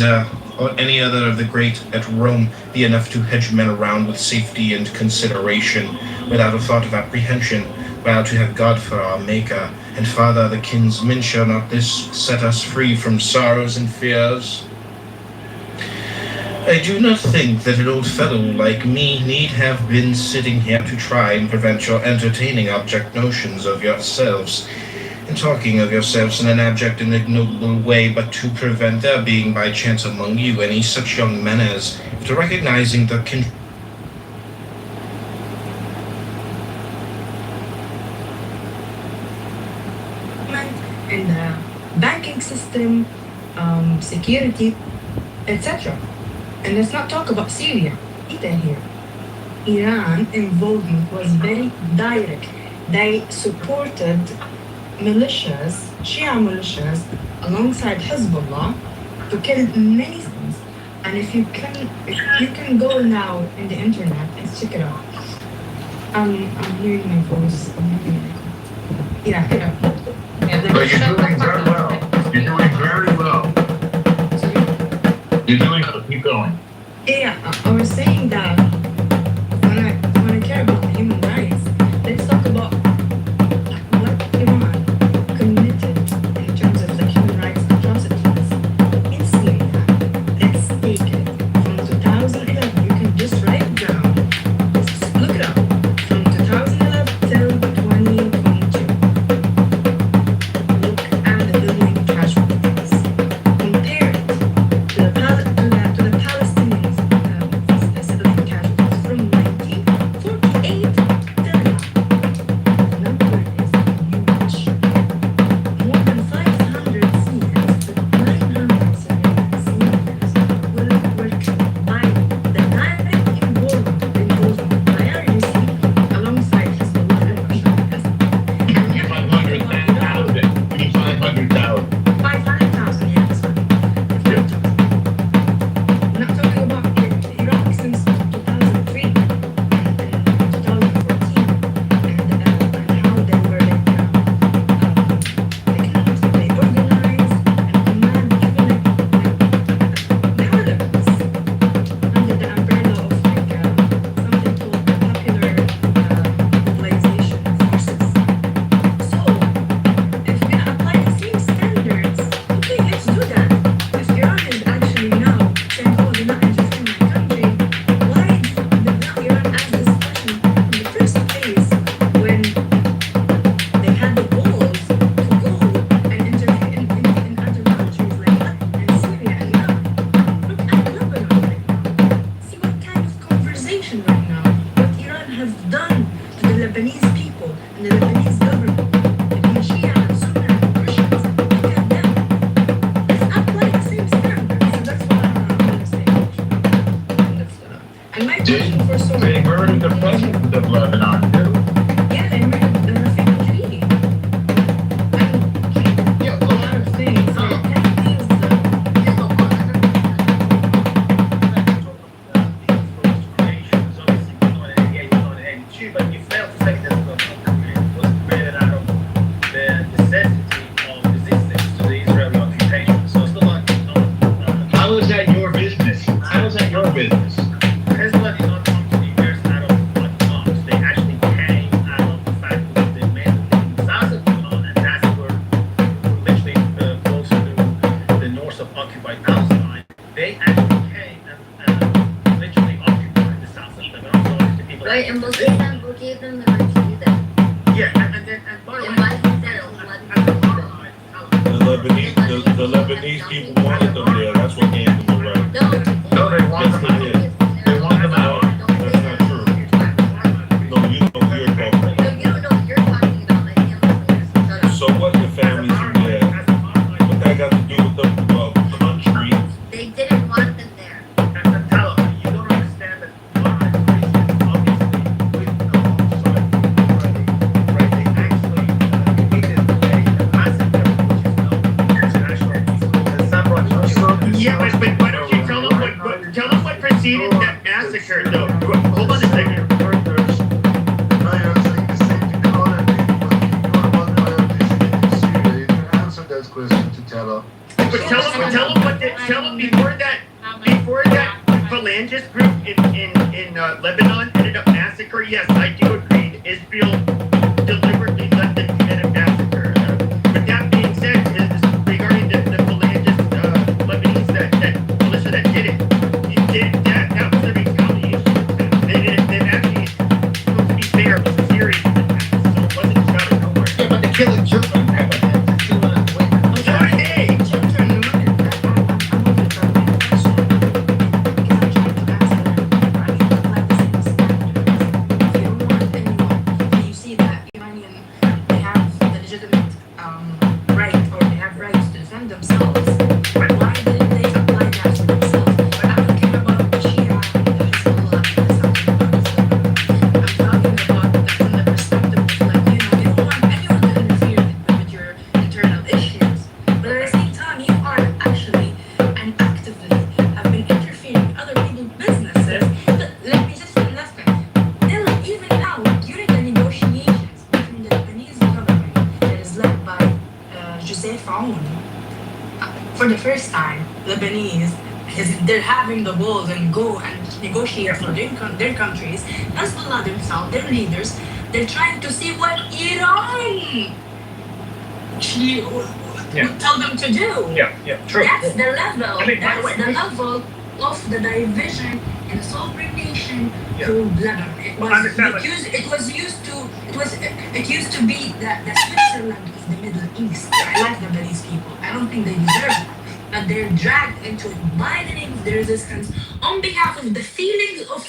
or any other of the great at Rome be enough to hedge men around with safety and consideration, without a thought of apprehension, while to have God for our Maker, and Father the kinsman, shall not this set us free from sorrows and fears? I do not think that an old fellow like me need have been sitting here to try and prevent your entertaining abject notions of yourselves, and talking of yourselves in an abject and ignoble way, but to prevent there being by chance among you any such young men as, after recognizing the in the banking system, security, etc. And let's not talk about Syria either here. Iran involvement was very direct. They supported militias, Shia militias, alongside Hezbollah to kill many things. And if you can go now in the internet and check it out. I'm hearing my voice. Yeah. But you're doing very well. You're doing very well. You're doing well. Keep going. Yeah, I was saying that when I care about human rights, let's talk about what Iran committed in terms of the human rights atrocities in Syria. Let's take it from 2011. You can just write it down. Just look it up. From 2011 till 2022. Look at the building casualties. Compare it to the Palestinians' casualties from 1948 till now. The number is huge. More than 500 Syrians to 900 Syrians were killed by the direct involvement by RUC alongside Hezbollah and Russia. And we have 500,000. 500,000. 500,000, yeah, that's fine. We're not talking about Iraq since 2003 and 2014 and how they were economically organized and command even parliaments under the umbrella of something called the Popular Mobilization Forces. So, if we're gonna apply the same standards, okay, let's do that. If Iran is actually now saying, oh, they're not interested in my country, why did not Iran ask this question in the first place when they had the balls to go and intervene in other countries like that, and Syria and Iraq? Look at Lebanon right now. See what kind of conversation right now, what Iran has done to the Lebanese people and the Lebanese government. Between Shia and Sunni and Christians, look at them. Let's apply the same standards. So that's what I want to say. And my question for Sunni. They murdered the president of Lebanon, too. Yeah, they murdered the Rafik Hariri. And a lot of things. So that is But you failed to say that the was created out of the necessity of resistance to the Israeli occupation. So it's not like How is that your business? How is that your business? Hezbollah did not come to the US out of what comes. They actually came out of the fact that they made the Gaza on, and that's where literally close to the north of occupied Palestine. They actually came and literally occupied the south of Lebanon. So the people Right, and we'll give them the right to do that. yeah, and then and by the And way, why is that a lot at the of bottom, The Lebanese people wanted them there. That's what gave them the right. No, No, they want them out. They want them out. That's not true. No, you know what you're talking about. No, you don't know what you're talking about, my family. So what the families are there? What that got to do with the country? They didn't want them there. and tell them, you don't understand that obviously with the alongside right, they actually committed a massacre, which is known international Yeah, but why don't you tell them what preceded that massacre, though? Hold on a second. Question to tell her. But tell them before that phalangist group in Lebanon ended up massacre, yes, I do agree. Israel deliberately let them commit a massacre. With that being said, is regarding the phalangist Lebanese that militia that did that was a retaliation. They actually, supposed to be fair, it was a series of attacks, so it wasn't just out of nowhere. Yeah, but they're killing children. Hey! For the first time, Lebanese they're having the balls and go and negotiate for their countries. Hezbollah themselves, their leaders, they're trying to see what Iran would tell them to do. Yeah, true. That's the level. I mean, by the That's way, the level of the division in a sovereign nation to Lebanon. It used to be the Switzerland of the Middle East. I like the Lebanese people. I don't think they deserve it. But they're dragged into it by the name of the resistance on behalf of the feelings of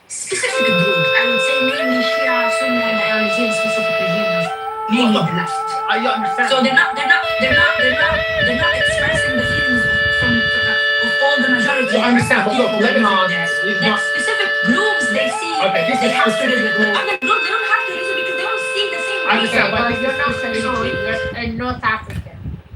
specific groups. I would say mainly Shia, Sunni, and the regime specific regimes, mainly the left. I understand. So they're not expressing the feelings of all the majority. So I understand, but look, Lebanon is The not. specific groups they see. Okay, this they is have to specific reason. group. Other groups they don't have to reason because they don't see the same I way. understand, but But you're not saying you're in North Africa.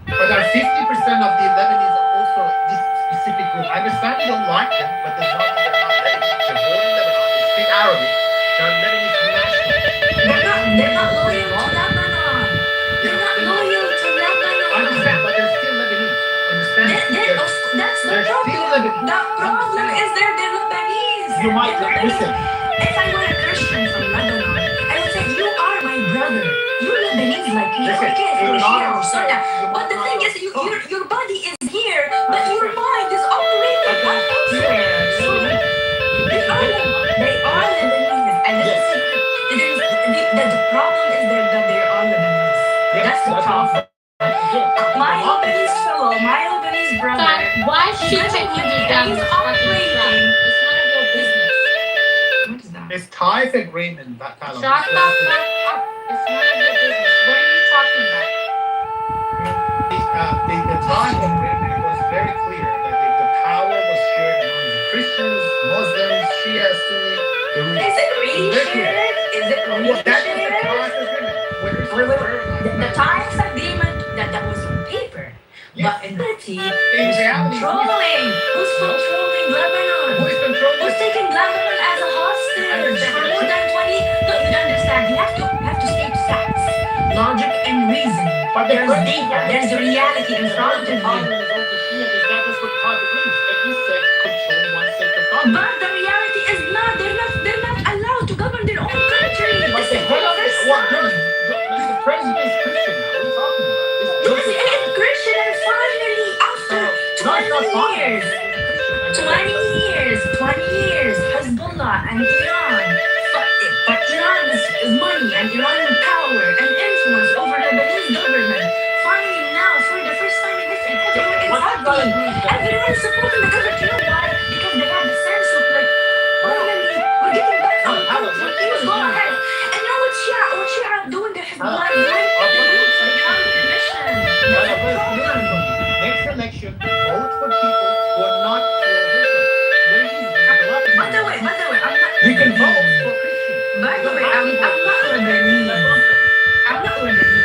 But there are 50% of the Lebanese are also this specific group. I understand you don't like them, but they're not Lebanese. They're born in Lebanon, they speak Arabic, they're Lebanese national. They're not loyal to Lebanon. They're not loyal to Lebanon. I understand, but they're still Lebanese. Understand? That's the They're problem. still Lebanese. The problem is they're Lebanese. You might listen. If I were a Christian from Lebanon, I would say you are my brother. You're Lebanese like me. Listen, Okay, if you're you're not- Shia or Sunni. But the thing is, your body is here, but your mind is operating elsewhere. So they are Lebanese, and the problem is that they're all Lebanese. That's the problem. My Lebanese fellow, my Lebanese brother. But why should you taking you down He's this fucking operating. track? It's none of your business. What is that? It's tithe agreement, that kind of. Shut the fuck up. It's none of your business. What are you talking about? The tithe agreement was very clear that the power was shared among the Christians, Muslims, Shia, Sunni. Is it really shared? Is it really Well, that was the shared? tithe agreement. The Times agreement that was on paper, but in reality, In reality, who's controlling Lebanon? who is controlling Who's taking Lebanon as a hostage for more than 20? No, you understand. You have to state facts, logic, and reason. But the There's president- data. There's reality in front of you. But the reality is they're not allowed to govern their own country. This is the first time. The president is Christian. What are you talking about? Because it's Christian and finally after 20 years. 20 years, Hezbollah and Iran. But Iran is money and Iran power and influence over the Lebanese government. Finally now, for the first time in history, everyone is happy. Everyone is supporting the government. You know why? Because they have the sense of like, finally, we're getting back our country. Please go ahead. And now what Shia are doing, the Hezbollah doing, they're doing for Iran permission. That's the problem. Next election, vote for people who are not By the way, I'm not. You can vote for Christian. By the way, I'm not Lebanese. I'm not Lebanese.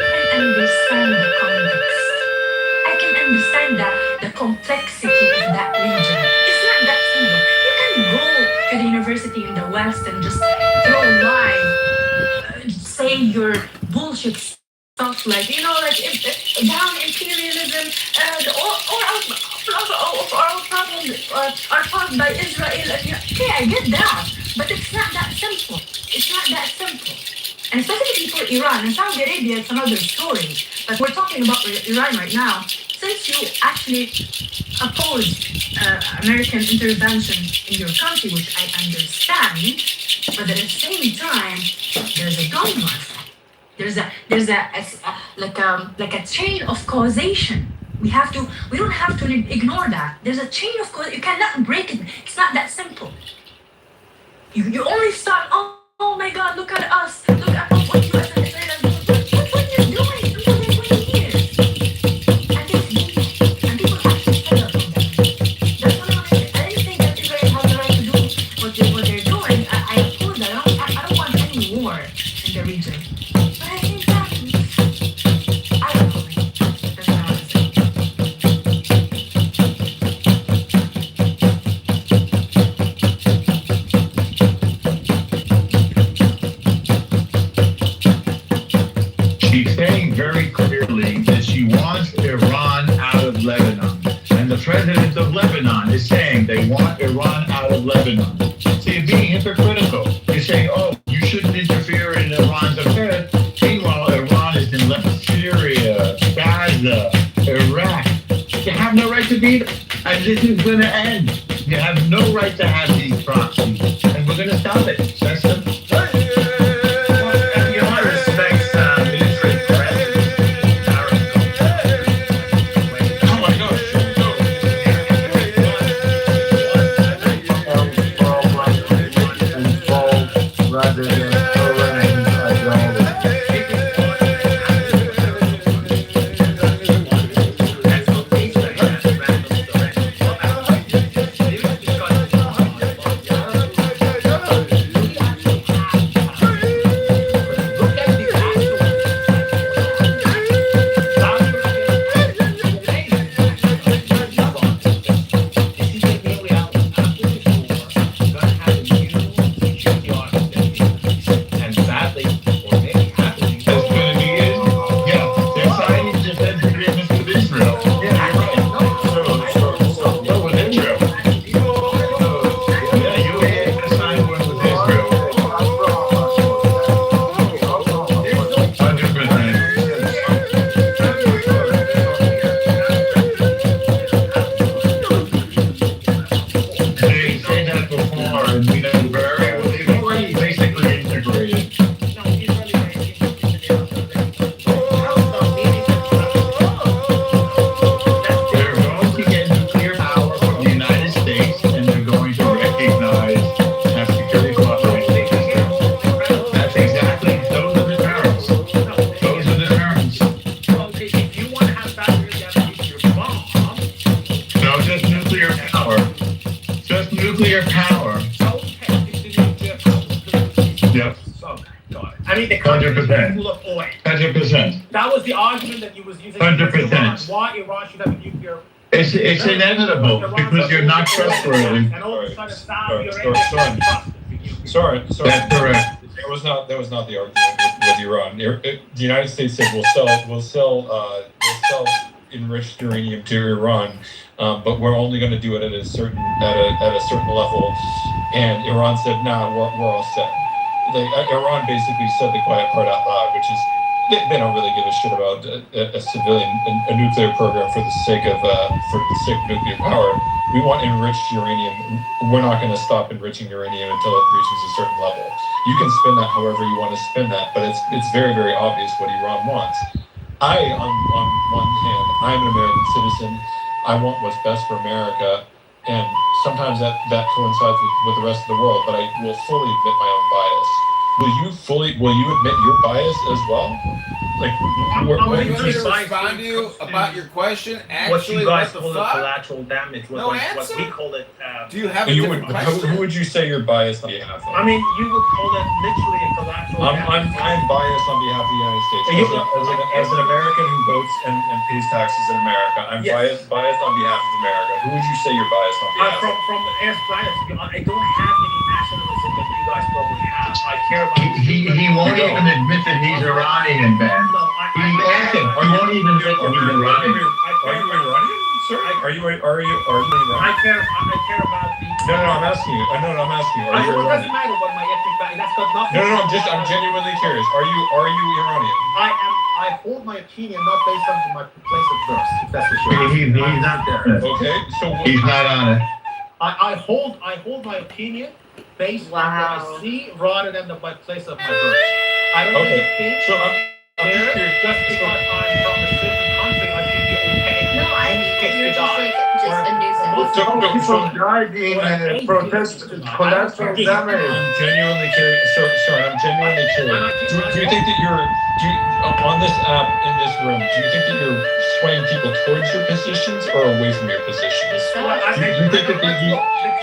I can understand the context. I can understand the complexity of that region. It's not that simple. You can go to the university in the West and just throw live, say your bullshit stuff stuff like down imperialism and or our problems are caused by Israel. And, okay, I get that, but it's not that simple. It's not that simple. And especially for Iran and Saudi Arabia, it's another story. But we're talking about Iran right now. Since you actually oppose American intervention in your country, which I understand, but at the same time, there's a domino effect. There's like a chain of causation. We don't have to ignore that. There's a chain of causation. You cannot break it. It's not that simple. You only start, oh my God, look at us. Look at what you as an Israel are doing. What you're doing for 20 years. And people actually fed up on that. That's what I didn't think that Israel has the right to do what they're doing. I oppose that. I don't want any war in the region. But I think that, I don't know. That's what I want to say. She's saying very clearly that she wants Iran out of Lebanon. And the president of Lebanon is saying they want Iran out of Lebanon. So you're being hypocritical. You're saying, oh, you shouldn't interfere in Iran's affairs. Meanwhile, Iran is in Syria, Gaza, Iraq. You have no right to be there. And this is going to end. You have no right to have these proxies. And we're going to stop it. That's simple. Iran respects military threats. Oh my gosh. Rather than Iran I mean, the country is 100%. full of oil. 100%. That was the argument that he was using. 100%. Why Iran should have a nuclear. It's inevitable because you're not trustworthy. And all of a sudden, Saudi Sorry. Arabia. Sorry. That's correct. That was not the argument with Iran. The United States said we'll sell enriched uranium to Iran, but we're only going to do it at a certain level. And Iran said, "Nah, we're all set." Iran basically said the quiet part out loud, which is they don't really give a shit about a civilian a nuclear program for the sake of nuclear power. We want enriched uranium. We're not going to stop enriching uranium until it reaches a certain level. You can spin that however you want to spin that, but it's very, very obvious what Iran wants. On one hand, I'm an American citizen. I want what's best for America, and sometimes that coincides with the rest of the world. But I will fully admit my own bias. Will you admit your bias as well? Like, I'm we're- going Let to me respond respond to you about your question. What Actually, you guys what call the it fuck? collateral damage. No What answer? we call it. Do you have a you different would, question? who would you say you're biased on behalf of? I mean, you would call it literally a collateral I'm damage. biased on behalf of the United States. As an American who votes and pays taxes in America, I'm Yes. biased on behalf of America. Who would you say you're biased on behalf of? From as biased, I don't have any nationalism that you guys probably have. I care about. He won't even admit that he's Iranian, Ben. No, He's asking. He won't even admit that he's Iranian. Are you Iranian, sir? Are you Iranian? I care about the. No, I'm asking you. I'm asking you. Are you It doesn't Iranian? matter what my ethnic background. That's got nothing. No, I'm genuinely curious. Are you Iranian? I hold my opinion not based on my place of birth. If that's what you're asking. He's not there. Okay, so He's not on it. I hold my opinion based on what Wow. I see rather than my place of my birth. I don't Okay, really think so I'm just there, curious. just because I'm from a certain country, I should be okay. No, I think that you're just like just a nuisance. So, died in protest, collateral damage. I'm genuinely curious. Sorry, I'm genuinely curious. Do you think that on this app in this room? Do you think that you're swaying people towards your positions or away from your positions? Do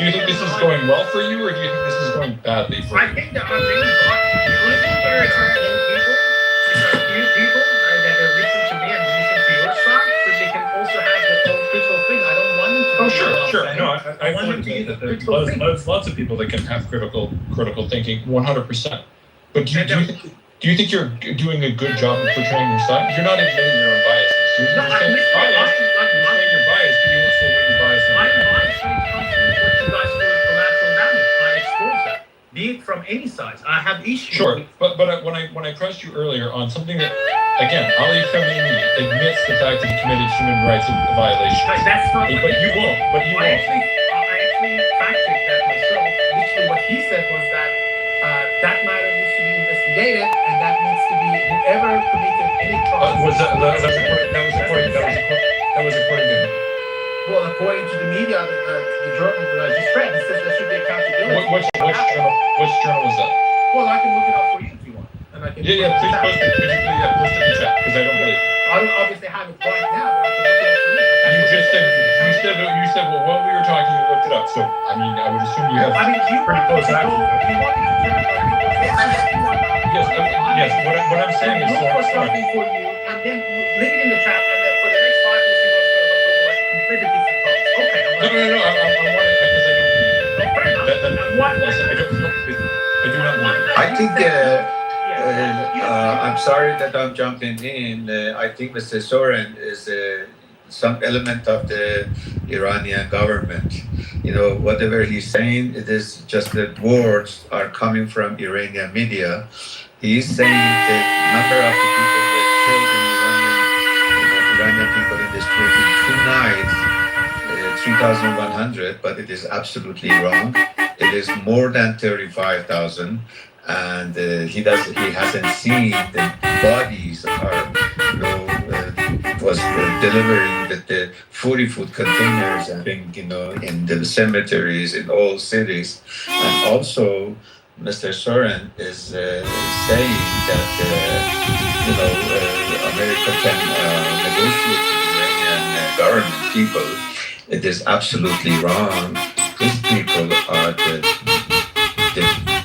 you think this is going well for you, or do you think this is going badly for I you? think that I'm really there are few people that are listening to me and listen to your side, so they can also have the own critical thing. I don't want them to. Oh, be sure. wrong. No, I want them fully to agree use the that there's critical thing. lots of people that can have critical thinking, 100%. But do you think you're doing a good job of portraying your side? You're not admitting your own biases. You're No, saying you're biased. You're I'm saying you're biased, but you won't say what you're biased on. biased when it comes to what you guys call collateral damage. I expose that, be it from any size. I have issues. Sure, with- but when I pressed you earlier on something that, again, Ali Khamenei admits the fact that he committed human rights violations. That's not. But you won't. I actually fact-checked that myself. Literally, what he said was that that matter needs to be investigated, and that needs to be whoever committed any crime. That was according to him. Well, according to the media, the journal that I just read, it says there should be accountability. Which journal was that? Well, I can look it up for you if you want, and I can. Yeah, please post it. Could you please post it in the chat? Because I don't believe it. I don't obviously have it right now, but I can look it up for you. You said well, while we were talking, you looked it up. So I mean, I would assume you have. I mean, you pretty close access. You want me to turn it on? Yes. What I'm saying is, look for something for you, and then leave it in the chat, and then for the next 5 minutes, you're going to go like completely different thoughts. Okay. No. I want it because I don't believe it. Fair enough. What? Listen, I do not believe it. I think, I'm sorry that I'm jumping in. I think Mr. Soren is some element of the Iranian government. You know, whatever he's saying, it is just that words are coming from Iranian media. He's saying the number of the people that killed in Iranian people in the street in 2 nights, 3,100, but it is absolutely wrong. It is more than 35,000, and he hasn't seen the bodies was delivering the 40-foot containers and being, in the cemeteries in all cities. And also, Mr. Soren is saying that, America can negotiate with the Iranian government people. It is absolutely wrong. These people are the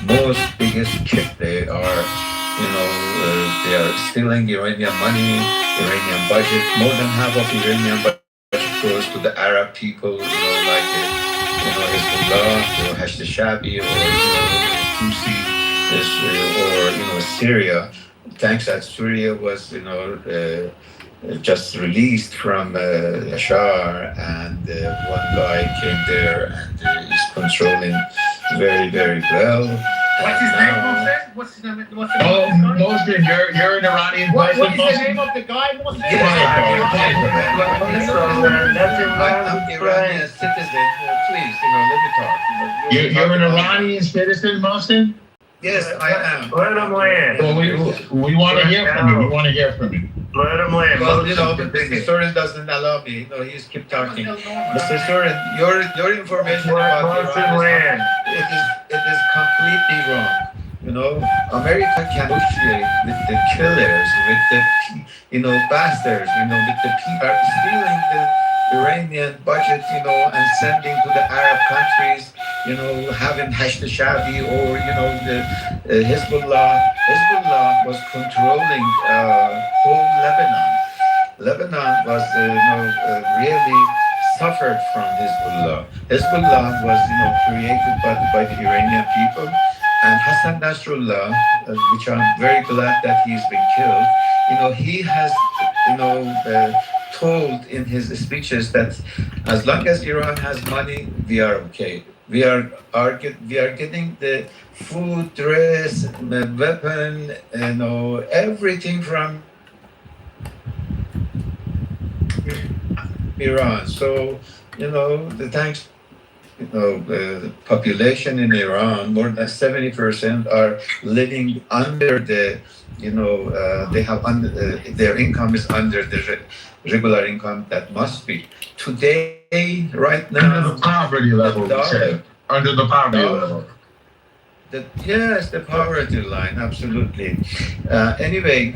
most biggest kick. They are, they are stealing Iranian money, Iranian budget. More than half of Iranian budget goes to the Arab people, like, Hezbollah, or Hashd al-Shabi, or, Tusi, or, Syria. Thanks that Syria was, just released from Bashar, and one guy came there and is controlling very, very well. What's his name, Mohsen? What's the name of the guy? Mohsen, you're an Iranian What person, is the Mohsen? name of the guy, Mohsen? I'm Iranian citizen. Please, let me talk. You're an Iranian citizen, Mohsen? Yes, I am. Let him land. Well, we want to hear from you. We want to hear from you. Let him land. Well, but Mr. Soren doesn't allow me. He's keep talking. Mr. Soren, your information about Iran it is completely wrong. America can negotiate with the killers, with the bastards, with the people stealing the Iranian budget, and sending to the Arab countries, having Hashd al-Shabi or, the Hezbollah. Hezbollah was controlling whole Lebanon. Lebanon was, really suffered from Hezbollah. Hezbollah was, created by the Iranian people, And Hassan Nasrullah, which I'm very glad that he's been killed, he has, told in his speeches that as long as Iran has money, we are okay. We are getting the food, dress, the weapon, everything from Iran. So, the thanks the population in Iran, more than 70% are living under the, they have their income is under the regular income that must be. Today, right now, Under the poverty level, you said. Under the poverty level. Yes, the poverty line, absolutely. Anyway,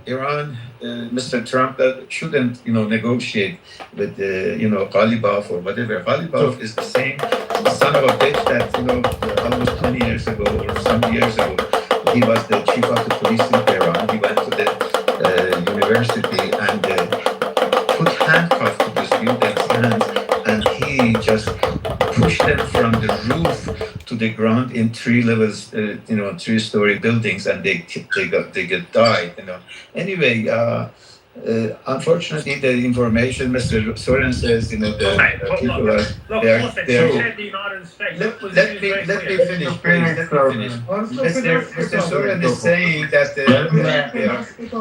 Iran, Mr. Trump shouldn't, negotiate with, Ghalibaf or whatever. Ghalibaf is the same son of a bitch that, almost 20 years ago or some years ago, he was the chief of the police in Tehran. He went to the university and put handcuffs to the students' hands, and he just pushed them from the roof to the ground in 3 levels, 3-story buildings, and they get died. Anyway, unfortunately, the information Mr. Soren says, the people are. Look, They're, listen, they're, you said the United States. let me finish, please. Let me finish. Mr. Soren is saying that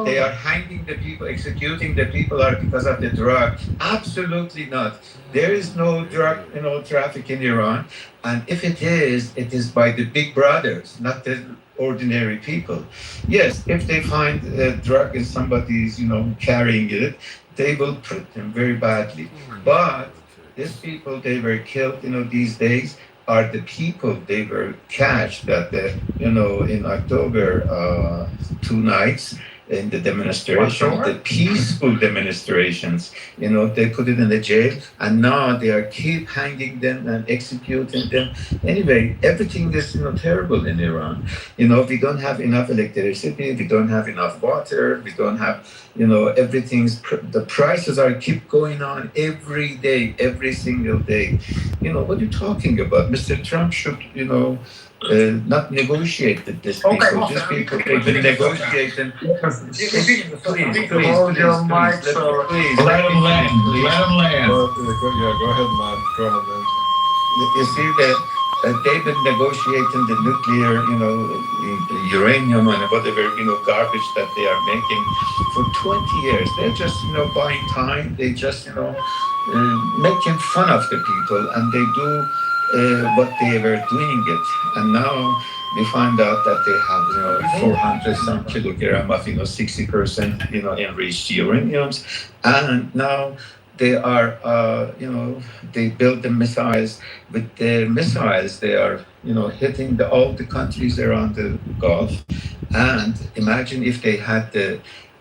they are hanging the people, executing the people are because of the drug. Absolutely not. There is no drug, traffic in Iran, and if it is by the big brothers, not the ordinary people. Yes, if they find a drug and somebody's, carrying it, they will treat them very badly. But these people, they were killed, these days, are the people they were catched that, in October, 2 nights in the demonstration, the peaceful demonstrations, they put it in the jail, and now they are keep hanging them and executing them. Anyway, everything is, terrible in Iran. We don't have enough electricity, we don't have enough water, we don't have, the prices are keep going on every day, every single day. What are you talking about? Mr. Trump should, not negotiate with these people. Okay, These people, they've been negotiating. Please. Let him land. Go ahead, man. Go ahead, man. You see that they've been negotiating the nuclear, uranium and whatever, garbage that they are making for 20 years. They're just, buying time. They just, making fun of the people, and they do what they were doing it. And now we find out that they have, 400 some kilogram of, 60%, enriched uraniums. And now they are, they build the missiles. With their missiles, they are, hitting all the countries around the Gulf. And imagine if they had the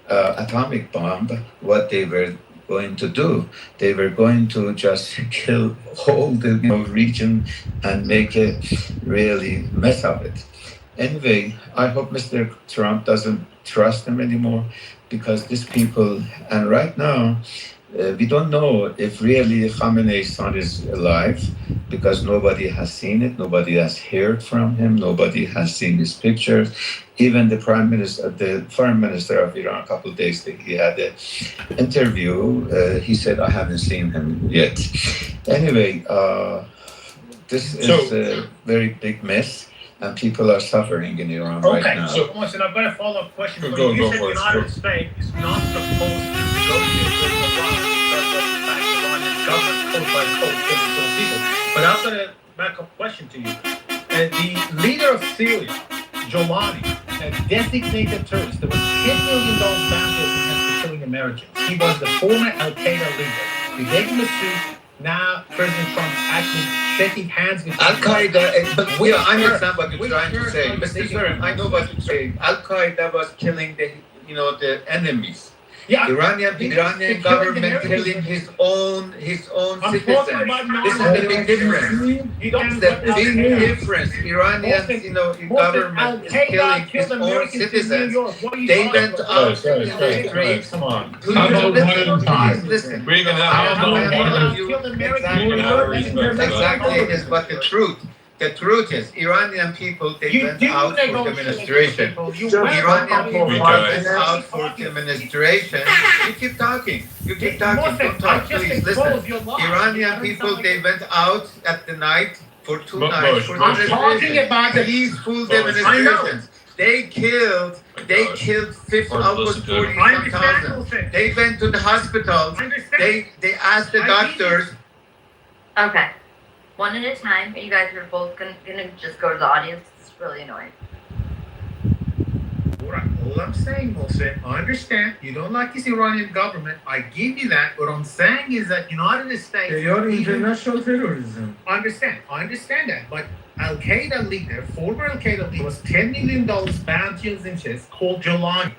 atomic bomb, what they were going to do. They were going to just kill all the region and make a really mess of it. Anyway, I hope Mr. Trump doesn't trust them anymore, because these people, and right now, we don't know if really Khamenei's son is alive, because nobody has seen it, nobody has heard from him, nobody has seen his pictures. Even the foreign minister of Iran, a couple of days ago, he had an interview. He said, I haven't seen him yet. Anyway, this is a very big mess, and people are suffering in Iran right now. So, listen, I've got a follow-up question for you. Go You said the for it. United States is not supposed to negotiate with Iran because of the fact Iran is governed code by code, people. But I've got a backup question to you. The leader of Syria, Jolani, a designated terrorist, there was $10 million bounty for killing Americans. He was the former Al-Qaeda leader. We gave him a suit. Now President Trump actually shaking hands with Al-Qaeda, but I understand what you're trying to say. Mr. Soren, I know what you're saying. Al-Qaeda was killing the enemies. Yeah, Iranian government killing his own citizens. This is the big difference. The big difference. Iranian, government is killing his own citizens. They went out in the streets. Come on. How about one at a time? Listen. We're gonna have Exactly, is but the truth. The truth is, Iranian people, they You went do out for negotiate with demonstration. people. You Just went Iranian out people with went guys. out for demonstration. You keep talking. You keep talking. Mohsen, Don't talk, I just please. exposed Listen. your lie. Iranian You people, sound they like- went out at the night for two Mo- nights for Moshe, I'm demonstration. talking about the Peaceful Moshe. demonstrations. They killed Or almost listen to it. 40 I some understand, thousand. Mohsen. They went to the hospitals. I understand. They asked the I doctors. Okay. One at a time. You guys are both gonna just go to the audience. It's really annoying. All I'm saying, Mohsen, I understand you don't like this Iranian government. I give you that. What I'm saying is that United States. They are international terrorism. I understand that. But Al Qaeda leader, former Al Qaeda leader, was $10 million bounty on chest called Jolani.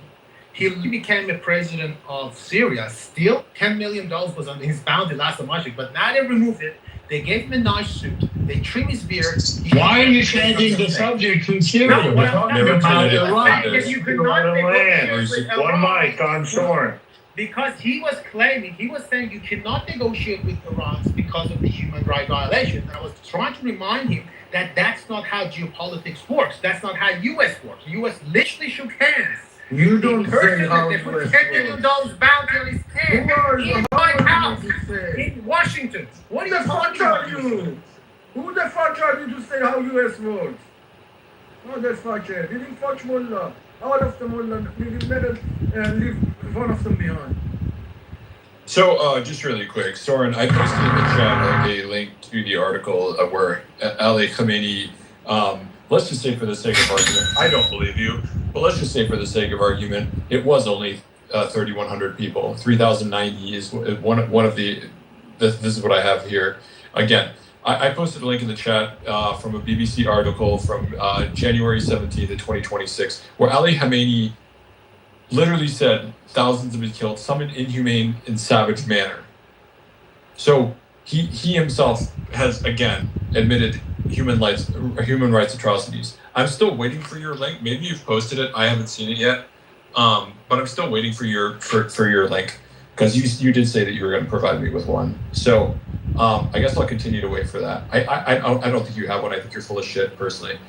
He became a president of Syria. Still, $10 million was on his bounty last time, but now they removed it. They gave him a nice suit. They trim his beard. Why are you changing the subject from Syria? No, We're talking Never about turned it Iran. into- You could not negotiate with One Iran. mic on Soren. Because he was saying you cannot negotiate with Iran because of the human rights violation. And I was trying to remind him that that's not how geopolitics works. That's not how U.S. works. U.S. literally shook hands. You don't say how They you put $10 million bounty on his head Who are you? in How White are House you to say? in Washington. What Who are the you fuck talking are about? you? Who the fuck are you to say how US works? Motherfucker, didn't fuck Mullah. All of the Mullah, let us leave one of them behind. So, just really quick, Soren, I posted in the chat a link to the article where Ali Khamenei, let's just say for the sake of argument, I don't believe you, but let's just say for the sake of argument, it was only 3,100 people. 3,090 is one of the, this is what I have here. Again, I posted a link in the chat from a BBC article from January 17th of 2026, where Ali Khamenei literally said thousands have been killed, some in inhumane and savage manner. So he himself has again admitted human rights atrocities. I'm still waiting for your link. Maybe you've posted it. I haven't seen it yet. But I'm still waiting for your link because you did say that you were going to provide me with one. So I guess I'll continue to wait for that. I don't think you have one. I think you're full of shit personally.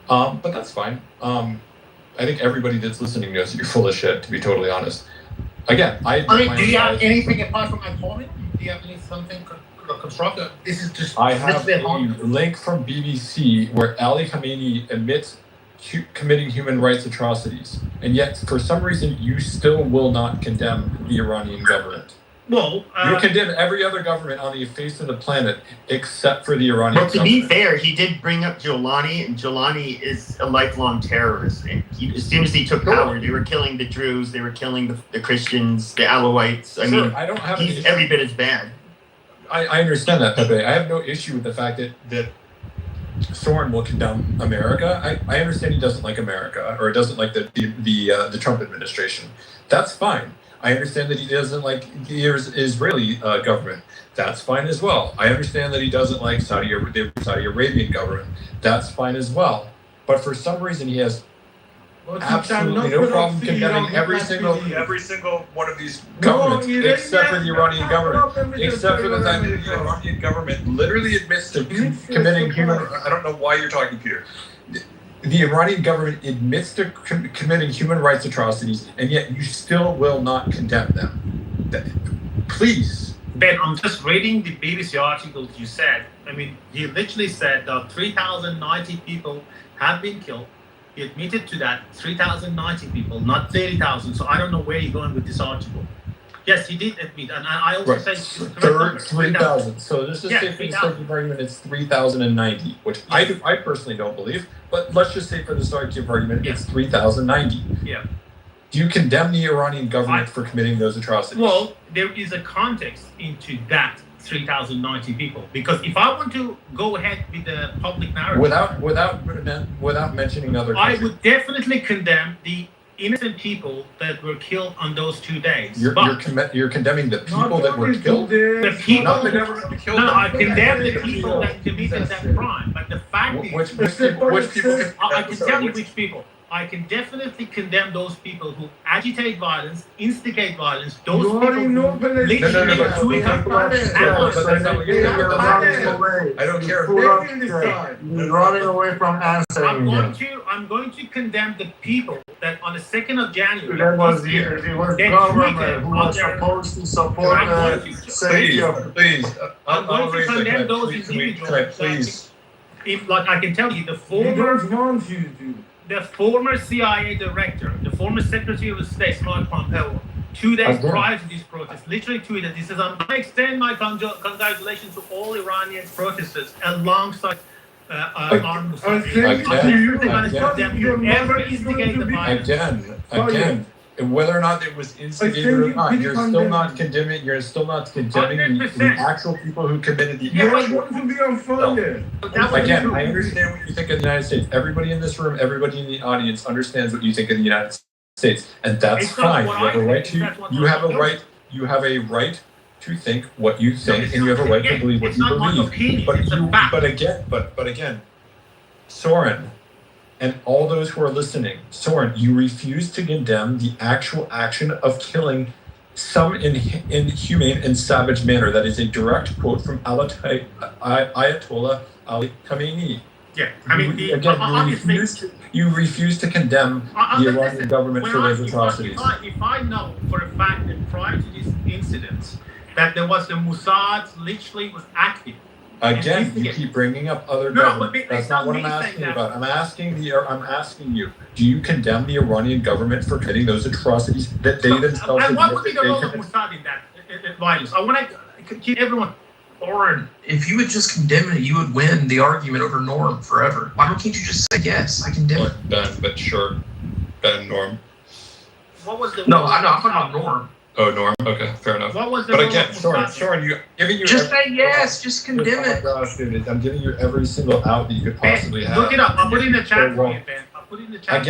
But that's fine. I think everybody that's listening knows that you're full of shit, to be totally honest. Again, Do you have anything apart from atomic? Do you have something constructive? This is just. I have this is a link from BBC where Ali Khamenei admits committing human rights atrocities, and yet for some reason you still will not condemn the Iranian government. Well, You condemn every other government on the face of the planet except for the Iranian But to be government. fair, he did bring up Jolani, and Jolani is a lifelong terrorist. And as soon as he took power, they were killing the Druze, they were killing the Christians, the Alawites. I Sure, mean, I don't have an he's issue. every bit as bad. I understand that, Pepe. I have no issue with the fact that Soren will condemn America. I understand he doesn't like America or doesn't like the Trump administration. That's fine. I understand that he doesn't like the Israeli government. That's fine as well. I understand that he doesn't like the Saudi Arabian government. That's fine as well. But for some reason, he has absolutely no problem condemning every single one of these governments, except for the Iranian government. Except for the fact that the Iranian government literally admits to committing human. I don't know why you're talking, Peter. The Iranian government admits to committing human rights atrocities, and yet you still will not condemn them. Please. Ben, I'm just reading the BBC articles you said. I mean, he literally said that 3,090 people have been killed. He admitted to that, 3,090 people, not 30,000. So I don't know where you're going with this article. Yes, he did admit, and I also Right. say 3,000. So let's just Yeah, say for the 3,000. sake of argument, it's 3,090, which I personally don't believe. But let's just say for the sake of argument, it's 3,090. Yeah. Do you condemn the Iranian government for committing those atrocities? Well, there is a context into that 3,090 people, because if I want to go ahead with the public narrative, without mentioning other I countries. would definitely condemn the innocent people that were killed on those 2 days. You're condemning the people that were killed. The people, Not the government that killed no, them. I condemn the people that committed that crime. But the fact is, Which people? I can tell you which people. I can definitely condemn those people who agitate violence, instigate violence, those You people already know who Palestine. literally No, no, tweet They have and banners. but that's not what you're They have banners. I don't care. They will decide. You're running away from answering him. I'm going to condemn the people that on the 2nd of January That was this year, it was they government tweeted who on was their- supposed to support I'm going the to- safety of Please, I'm going to raise it. condemn those Please, individuals. please. If, like I can tell you, They don't want you to. the former CIA director, the former Secretary of State, Mike Pompeo, 2 days Again. prior to this protest, literally tweeted, "He says, I'm going to extend my congratulations to all Iranian protesters alongside armed I'm Mossad. saying Again, to you, I'm because them your whoever message is going instigated to the be- violence. Again, and whether or not it was instigated or not, you're still not condemning. You're still not condemning the 100%. actual people who committed the You are actual. going to be on fire. That was Again, true. I understand what you think of the United States. Everybody in this room, everybody in the audience understands what you think of the United States, and that's It's not fine. what You have I a right think, to. that's what You have a I right. You have a right to think what you think, it's and you have a not- right to again, believe what it's you not my believe. opinion, But it's a you, fact. but again, Soren, and all those who are listening, Soren, you refuse to condemn the actual action of killing some inhumane and savage manner. That is a direct quote from Ayatollah Ali Khamenei. Yeah, I mean, You refuse to condemn the Iranian government for those atrocities. If I know for a fact that prior to this incident that there was the Mossad literally was active. Again, you keep bringing up other No, governments. but That's it's not not what I'm me saying asking that. about. I'm asking you, do you condemn the Iranian government for committing those atrocities that they themselves And what would be admit the role that of they committed? Mossad in that violence? I want to keep everyone. Lauren, if you would just condemn it, you would win the argument over Norm forever. Why can't you just say yes? I condemn it. Ben, but sure. Ben, Norm. What was the No, I'm talking about Norm. Oh, Norm. Okay, fair enough. What was the But role again, of Soren, Mossad? you giving you Just say yes. Just condemn Oh it. my gosh, dude, I'm giving you every single out that you could possibly have. Look it up. I'll put it in the chat for wrong. you, Ben. I'll put it in the chat.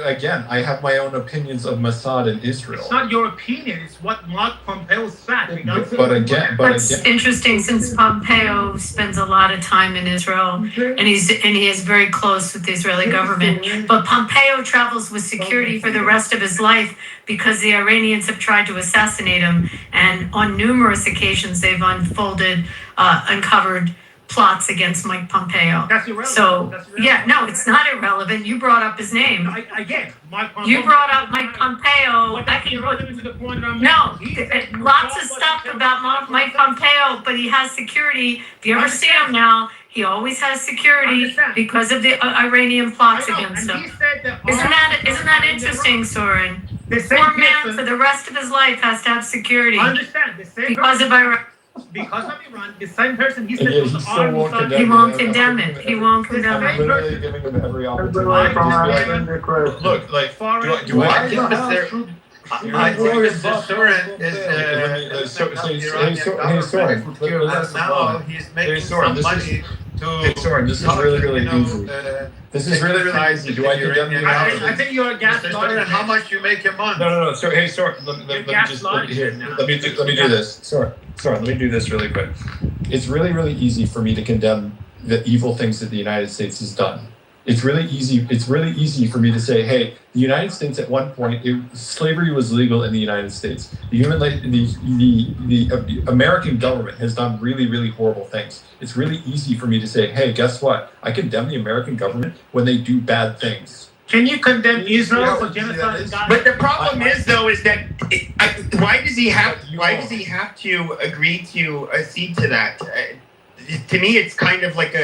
Again, I have my own opinions of Mossad and Israel. It's not your opinion. It's what Mark Pompeo said. But again, That's interesting since Pompeo spends a lot of time in Israel and he is very close with the Israeli government. But Pompeo travels with security for the rest of his life because the Iranians have tried to assassinate him, and on numerous occasions they've uncovered plots against Mike Pompeo. That's irrelevant. So That's irrelevant. yeah, no, it's not irrelevant. You brought up his name. Again, Mike Pompeo. You brought up Mike Pompeo. But I that's can irrelevant to the point that I'm No, making. He said lots of Mossad stuff was about Mike Pompeo, but he has security. If you ever see him now, he always has security Understand. because of the Iranian plots I know, against and him. he said that Isn't that interesting, Soren? The same Poor man person- for the rest of his life has to have security I understand. The same because person, of Iran. because of Iran, the same person he Yeah, said he was still armed won't Mossad. condemn He it. won't condemn it. He won't condemn I'm it. literally giving him every opportunity. Everyone from I- answering the question. Look, like, Foreign- do I Why give the Mr. hell I think Mr. Soren is Hey, Soren, and now he's making Soren, some money to. Hey, Soren, this is really easy. This is really easy. Do I condemn the I think you're a Mr. Soren, gaslighter. how much you make a month? No. So, hey, Soren, let me do this. Soren, let me do this really quick. It's really easy for me to condemn the evil things that the United States has done. It's really easy for me to say, hey, the United States at one point, slavery was legal in the United States. The American government has done really horrible things. It's really easy for me to say, hey, guess what? I condemn the American government when they do bad things. Can you condemn Israel for genocide in Gaza? But the problem is, though, is that why does he have to agree to accede to that? To me, it's kind of like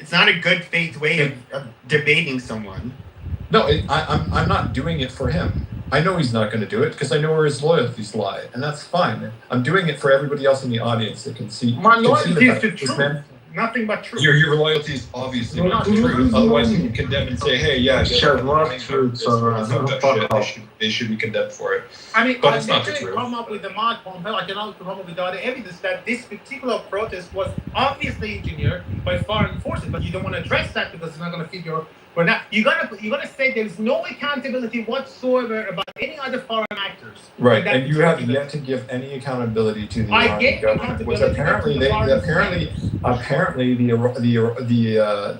it's not a good faith way of debating someone. No, I'm not doing it for him. I know he's not going to do it because I know where his loyalties lie, and that's fine. I'm doing it for everybody else in the audience that can see. My can see loyalty the is fact to that this truth. man- Nothing but truth. Your loyalty is obviously not true. Otherwise, you can condemn and say, "Hey, yeah, Shed more truth, they should be condemned for it." I mean, But I it's not the literally truth. come up with the Mark Pompeo. I can also come up with the other evidence that this particular protest was obviously engineered by foreign forces. But you don't want to address that because it's not going to fit your. But now you gotta say there is no accountability whatsoever about any other foreign actors. Right, That and you is have ridiculous. yet to give any accountability to the I Iranian gave government, which accountability to the foreign apparently the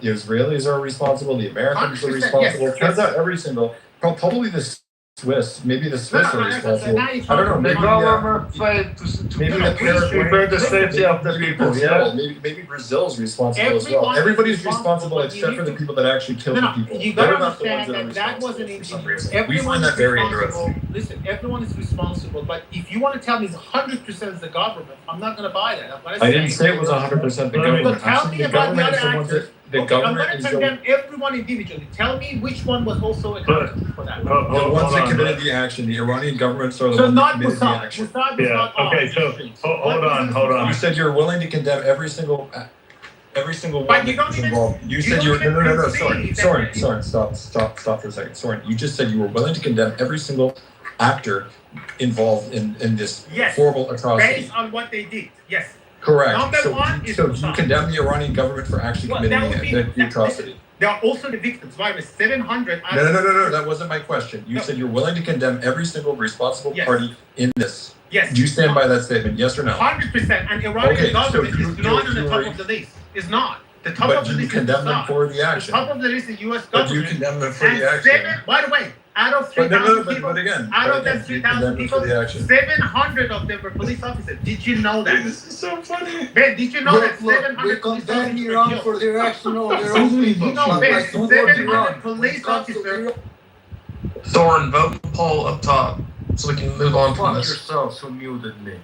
Israelis are responsible, the Americans are 100%, responsible. yes, Turns yes. out every single, probably the Swiss, maybe the Swiss No, are no, responsible. now you're I don't know. talking The Maybe government failed to maybe no, the we should prepare the Paraguay, safety of the maybe people. Brazil, Yeah. maybe Brazil's responsible as well. Everyone is Everybody's responsible, responsible but you except need for the to- people that actually kill No, the no, people. you They're gotta not the ones understand that are that wasn't responsible for some engineered. reason. We Everyone find is that very responsible. interesting. Listen, everyone is responsible, but if you want to tell me it's 100% is the government, I'm not gonna buy that. I'm gonna I didn't say it was 100% the But government. But tell I'm me saying the about the government other is the ones actors. that the Okay, I'm government gonna is the condemn everyone individually. Tell me which one was also accountable for that. the Hold ones that on. committed the action. The Iranian governments are the So ones that not committed the Mossad. action. Mossad was Yeah, not okay, ours. so, hold on. You said you're willing to condemn every single But one you that don't was even- involved. You you said don't you were even no. concede Soren, stop for a second. Soren, you just said you were willing to condemn every single actor involved in this Yes. horrible atrocity. Based on what they did. Yes. Correct. Number So, one is so do you Mossad. condemn the Iranian government for actually Well, that committing would be the atrocity? They are also the victims. Why was 700? No. That wasn't my question. You No. said you're willing to condemn every single responsible Yes. party in this. Yes. Do you stand by that statement? Yes or no? 100%. And Iranian Okay, so government you- is not on the you top are- of the list. It's not. The top But of the do you list is condemn them Mossad. for the The action? top of the list is U.S. But do you government. condemn them for And the action? by the way, out of But 3,000 no, people, but again, out of that do you 3,000 condemn them people, for the action? 700 of them were police officers. Did you know that? This is so funny. Ben, did you know that Look, 700 we police condemn officers were Iran killed? for their action on their own people. No, But Ben, like, don't go to 700 Iran. police officers. Thorin, vote poll up top so we can move on from Fuck this. yourselves who muted me.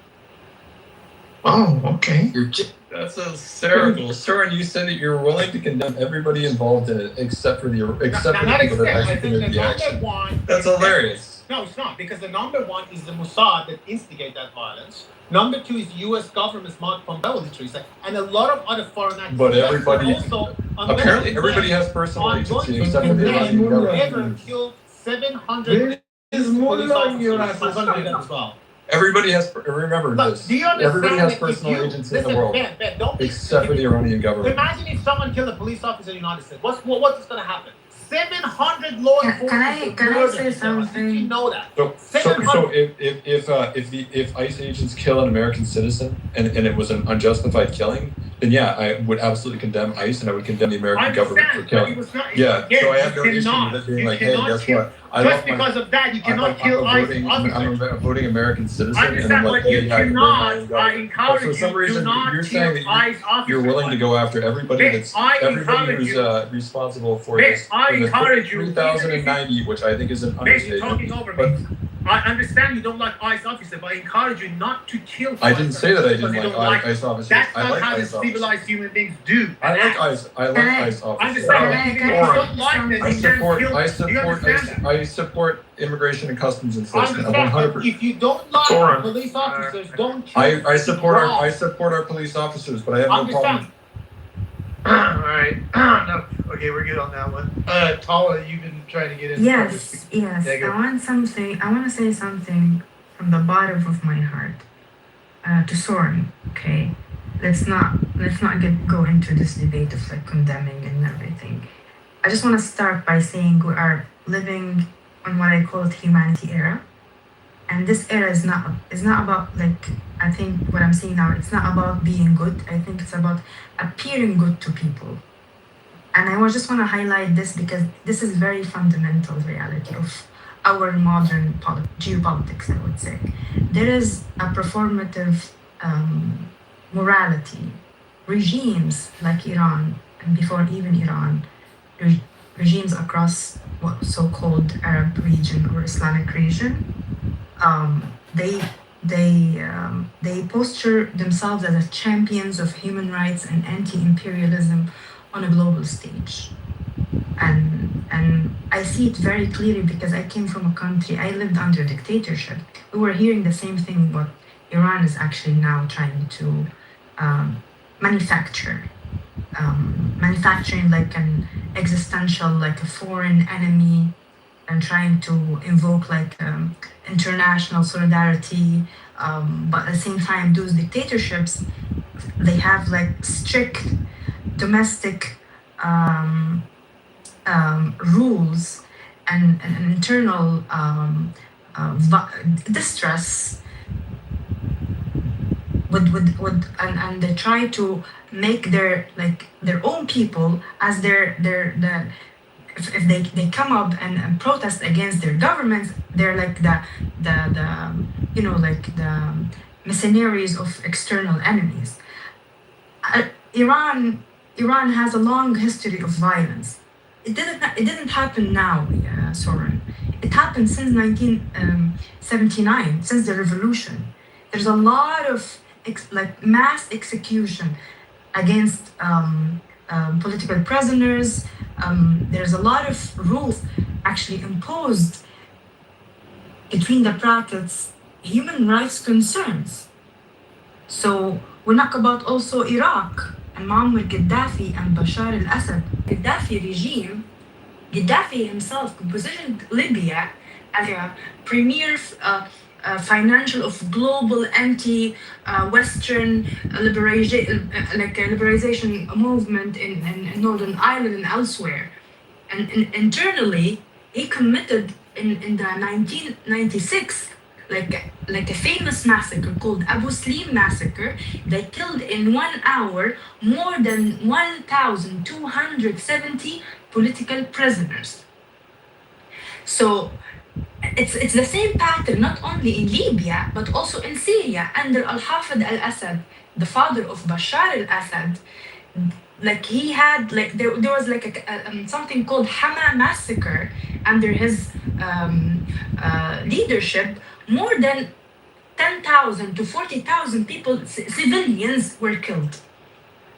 Oh, okay. You're That's hysterical. Soren, you said that you're willing to condemn everybody involved in it except for the Not people that except, actually I think committed the the number action. one. That's is- hilarious. No, it's not, because the number one is the Mossad that instigate that violence. Number two is U.S. government's Mark Pompeo literacy, and a lot of other foreign actors. But Yes, everybody- also, Apparently, everybody has personal I'm agency going except to for the condemn Iranian government. whoever killed 700 There's police mullah in officers. your I'm ass. going to do that as well. Everybody has. Remember Look, this. do you understand Everybody has that if personal you- agency in the listen, world Ben, don't be except for the Iranian government. Imagine if someone killed a police officer in the United States. What's going to happen? 700 law Can enforcement. I murdered say in Tehran. Did something? you know that? So 700 if ICE agents kill an American citizen and it was an unjustified killing, then yeah, I would absolutely condemn ICE and I would condemn the I American government for understand, but it killing. was not. Yeah, again, so I have you no issue cannot- with it being you like, hey, cannot guess kill- what? I Just love my. because of that, you I'm cannot kill ICE officers. I'm a voting American citizen, I and I'm understand, like, but you hey, I agree with cannot. my I government. encourage But for some you. reason, Do not you're kill saying that ICE officers. you're willing to go after everybody Ben, that's I everybody encourage who's you. responsible for Ben, this. I for the encourage you. 3,090, which I think is an Ben, you're understatement. talking over But me. I understand you don't like ICE officers, but I encourage you not to kill. I didn't say that I because didn't you like don't ICE officers. That's I not like how the ICE officers. civilized human beings do. I like act. ICE. I like Can I- ICE officers. Understand? Can I- If can you I don't like them, say you I can't support. kill. I You support. understand? I support immigration and customs I enforcement. understand, but 100%. if you don't like Soren. police officers, don't kill. I support wrong. our police officers, but I have no Understand? problem. Alright, no, okay, we're good on that one. Tala, you've been trying to get in. Yes. Yeah, I go. want to say something from the bottom of my heart to Soren. Okay, let's not go into this debate of like condemning and everything. I just want to start by saying we are living on what I call it humanity era, and this era is not about like, I think what I'm saying now, it's not about being good. I think it's about appearing good to people. And I just want to highlight this because this is very fundamental reality of our modern geopolitics, I would say. There is a performative morality. Regimes like Iran, and before even Iran, regimes across what so-called Arab region or Islamic region, they posture themselves as champions of human rights and anti-imperialism on a global stage. And I see it very clearly because I came from a country, I lived under dictatorship. We were hearing the same thing what Iran is actually now trying to manufacturing like an existential, like a foreign enemy, and trying to invoke like international solidarity. But at the same time, those dictatorships, they have like strict domestic rules and internal distress and they try to make their own people as their if they come up and protest against their governments, they're like the like the mercenaries of external enemies. Iran has a long history of violence. It didn't happen now, Soren. It happened since 1979, since the revolution. There's a lot of mass execution against political prisoners. There's a lot of rules actually imposed between the brackets human rights concerns. So we talk about also Iraq and Muammar Gaddafi and Bashar al-Assad. Gaddafi regime, Gaddafi himself positioned Libya as a premier financial of global anti-Western liberalization movement in Northern Ireland and elsewhere. And internally, he committed in the 1996 like a famous massacre called Abu Slim massacre. They killed in 1 hour more than 1,270 political prisoners. So it's the same pattern not only in Libya but also in Syria under Al-Hafid al-Assad, the father of Bashar al-Assad. He had there was something called Hama massacre under his leadership. More than 10,000 to 40,000 people, civilians, were killed.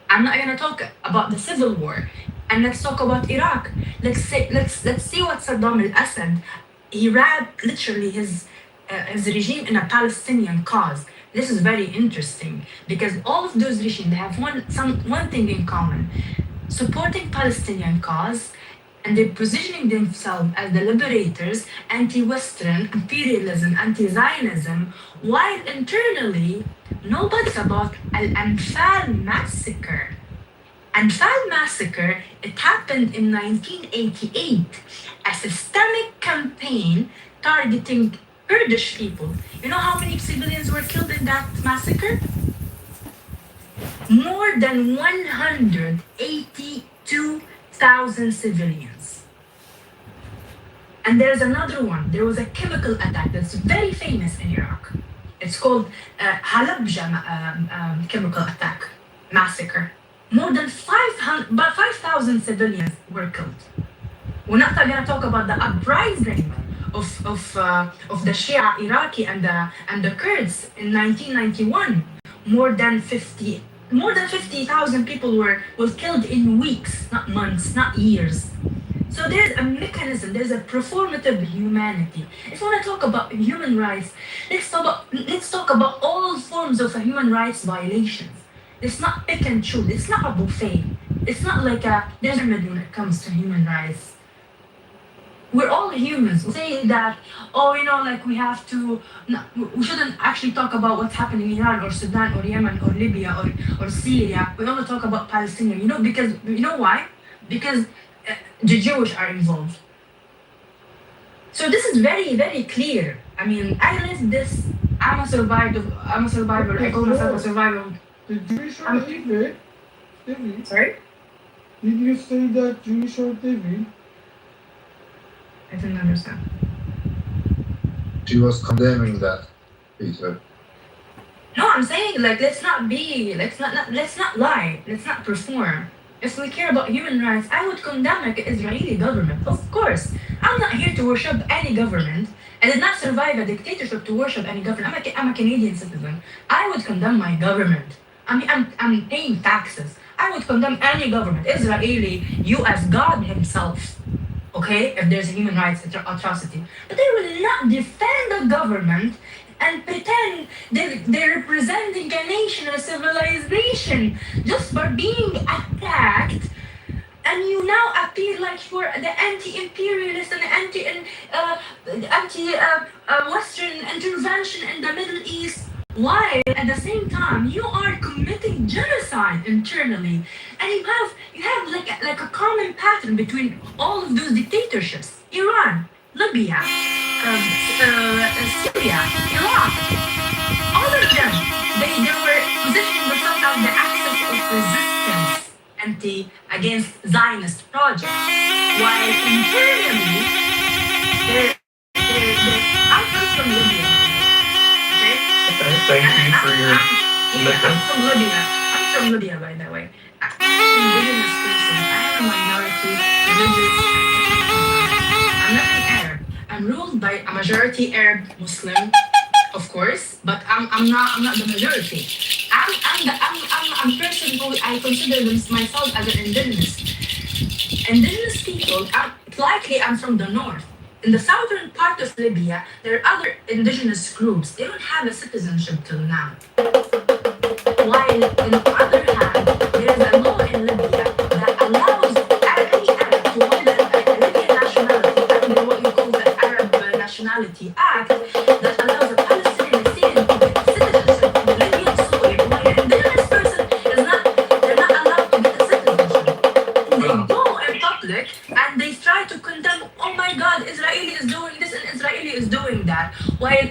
I'm not gonna talk about the civil war, and let's talk about Iraq. Let's see what Saddam al-Assad. He wrapped literally his regime in a Palestinian cause. This is very interesting because all of those regimes, they have one thing in common: supporting Palestinian cause, and they're positioning themselves as the liberators, anti-Western imperialism, anti-Zionism, while internally nobody's about Al-Anfal massacre. Anfal massacre, it happened in 1988, a systemic campaign targeting Kurdish people. You know how many civilians were killed in that massacre? More than 182,000 civilians. And there's another one. There was a chemical attack that's very famous in Iraq. It's called Halabja chemical attack massacre. More than 5,000 civilians were killed. We're not going to talk about the uprising of the Shia Iraqi and the Kurds in 1991. More than 50,000 people were killed in weeks, not months, not years. So there's a mechanism, there's a performative humanity. If you want to talk about human rights, let's talk about all forms of human rights violations. It's not pick and choose. It's not a buffet. It's not like there's a limit when it comes to human rights. We're all humans. We say that, we have to, no, we shouldn't actually talk about what's happening in Iran or Sudan or Yemen or Libya or Syria. We only talk about Palestinian, because, you know why? Because the Jewish are involved. So this is very, very clear. I mean, I lived this, I'm a survivor, I call myself a survivor. The Jewish or David? Sorry? Did you say that Jewish or David? I didn't understand. She was condemning that, Peter. No, I'm saying let's not lie, let's not perform. If we care about human rights, I would condemn the Israeli government. Of course, I'm not here to worship any government. I did not survive a dictatorship to worship any government. I'm a Canadian citizen. I would condemn my government. I'm paying taxes. I would condemn any government, Israeli, U.S., God himself. Okay, if there's a human rights atrocity. But they will not defend the government and pretend they're representing a nation, a civilization, just for being attacked. And you now appear like you're the anti-imperialist and anti-Western intervention in the Middle East, while at the same time you are committing genocide internally. And you have like a common pattern between all of those dictatorships: Iran, Libya, Syria, Iraq. All of them, they were resistance against Zionist projects, while internally, I'm from Libya, okay? Thank you for your I'm from Libya. I'm from Libya, by the way. I'm an indigenous person. I am a minority, religious, I'm not an Arab. I'm ruled by a majority Arab Muslim, of course, but I'm not the majority. I'm a person who I consider myself as an indigenous. Indigenous people, likely I'm from the north. In the southern part of Libya, there are other indigenous groups. They don't have a citizenship till now. While on the other hand, there is a law in Libya that allows any Arab to hold a Libyan nationality under what you call the Arab Nationality Act that allows a Palestinian citizen to get citizenship in the Libyan soil, while an indigenous person is not, they're not allowed to get a citizenship. They go in public and they try to condemn, oh my God, Israeli is doing this and Israeli is doing that, while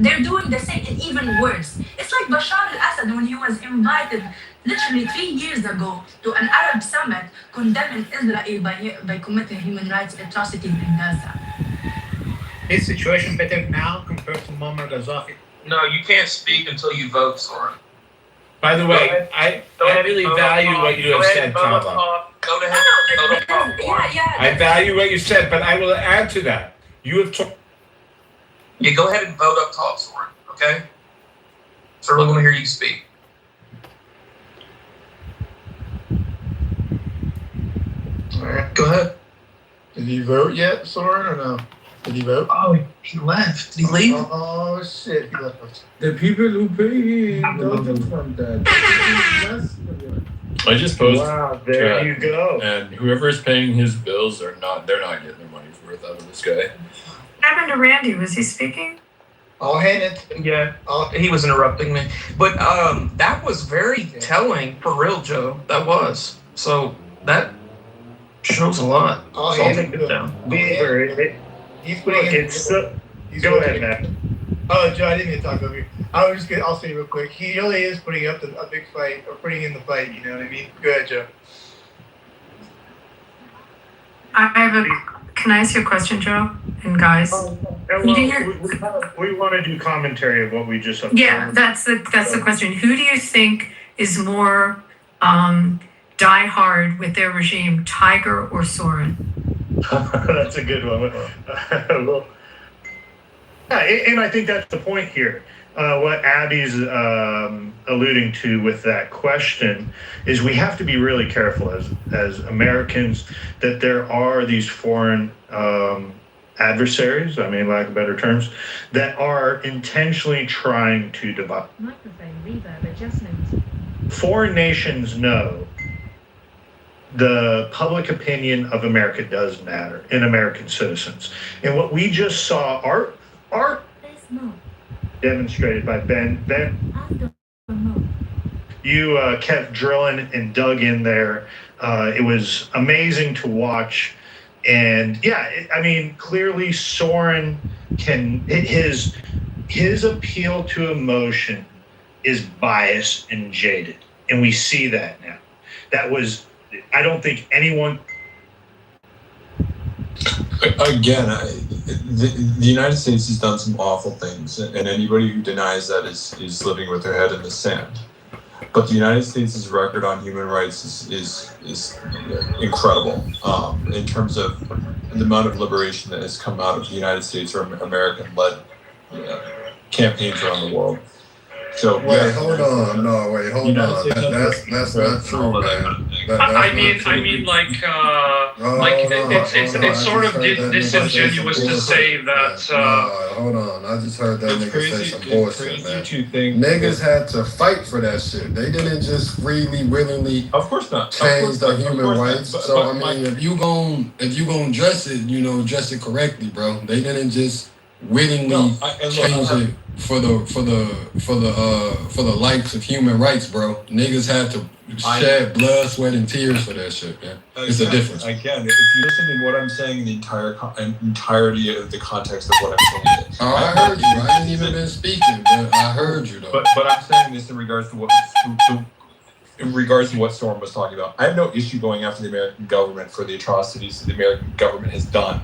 they're doing the same and even worse. It's like Bashar al-Assad when he was invited literally 3 years ago to an Arab summit condemning Israel by committing human rights atrocities in Gaza. Is the situation better now compared to Muammar Gaddafi? No, you can't speak until you vote, Soren. By the way, I really value what you have said, Kava. Go ahead. I value what you said, but I will add to that. You have talked. Yeah, go ahead and vote up top, Soren, okay? So I really want to hear you speak. All right, go ahead. Did you vote yet, Soren, or no? Did he vote? Oh, he left. Did he leave? Oh shit, he left. The people who pay him don't want that. I just posed. Wow, there you go. And whoever is paying his bills they're not getting their money's worth out of this guy. What happened to Randy? Was he speaking? I'll hand it. Yeah, he was interrupting me. But that was very telling, for real, Joe. That was. So that shows a lot. I'll So hand take it it to down. He's putting in. Go ahead, Matt. Oh, Joe, I didn't mean to talk over you. I'll say real quick. He really is putting up a big fight, or putting in the fight. You know what I mean? Go ahead, Joe. Can I ask you a question, Joe? And guys? We want to do commentary of what we just observed. Yeah, that's the question. Who do you think is more die hard with their regime, Tiger or Soren? That's a good one. Well, yeah, and I think that's the point here. What Abby's alluding to with that question is we have to be really careful as Americans that there are these foreign adversaries, I mean, lack of better terms, that are intentionally trying to divide. Microphone reverb adjustment. Foreign nations know the public opinion of America does matter in American citizens. And what we just saw are demonstrated by Ben. You kept drilling and dug in there. It was amazing to watch. And yeah, I mean, clearly Soren his appeal to emotion is biased and jaded. And we see that now. I don't think anyone. Again, the United States has done some awful things, and anybody who denies that is living with their head in the sand. But the United States' record on human rights is incredible in terms of the amount of liberation that has come out of the United States or American-led campaigns around the world. So hold on. That's not true, man. It's sort of disingenuous to say that. Hold on. I just heard that nigga say some bullshit, man. Think Niggas had to fight for that shit. They didn't just freely, willingly of course not change the human rights. But, So I mean, if you gon' dress it, dress it correctly, bro. They didn't just willingly change it for the likes of human rights, bro. Niggas had to shed blood, sweat, and tears for that shit, man. It's a difference. Again, if you listen to what I'm saying in the entirety of the context of what I'm saying. Oh, I heard you. I ain't even been speaking, but I heard you though. But I'm saying this in regards to what in regards to what Storm was talking about, I have no issue going after the American government for the atrocities that the American government has done,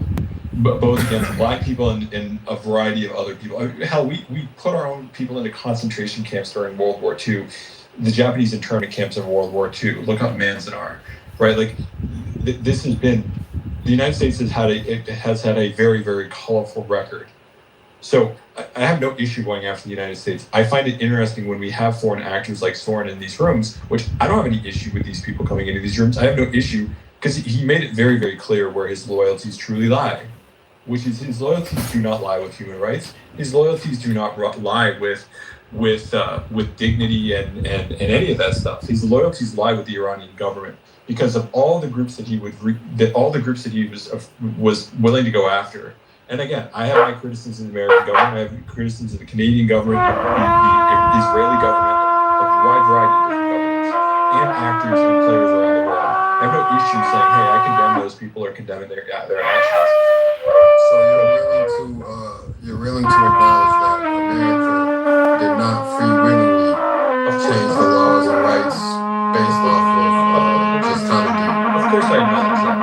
both against black people and a variety of other people. Hell, we put our own people into concentration camps during World War II, the Japanese internment camps in World War II. Look up Manzanar, right? Like this has been, the United States has had a very, very colorful record. So I have no issue going after the United States. I find it interesting when we have foreign actors like Soren in these rooms, which I don't have any issue with these people coming into these rooms. I have no issue because he made it very, very clear where his loyalties truly lie, which is his loyalties do not lie with human rights. His loyalties do not lie with dignity and any of that stuff. His loyalties lie with the Iranian government because of all the groups that he was willing to go after. And again, I have my criticisms of the American government, I have criticisms of the Canadian government, the Israeli government, a wide variety of different governments, and actors and players around the world. I have no issue saying, hey, I condemn those people or condemning their actions. So you're willing to acknowledge that America did not free willingly change the laws and rights based off of just kind of Of course I acknowledge that.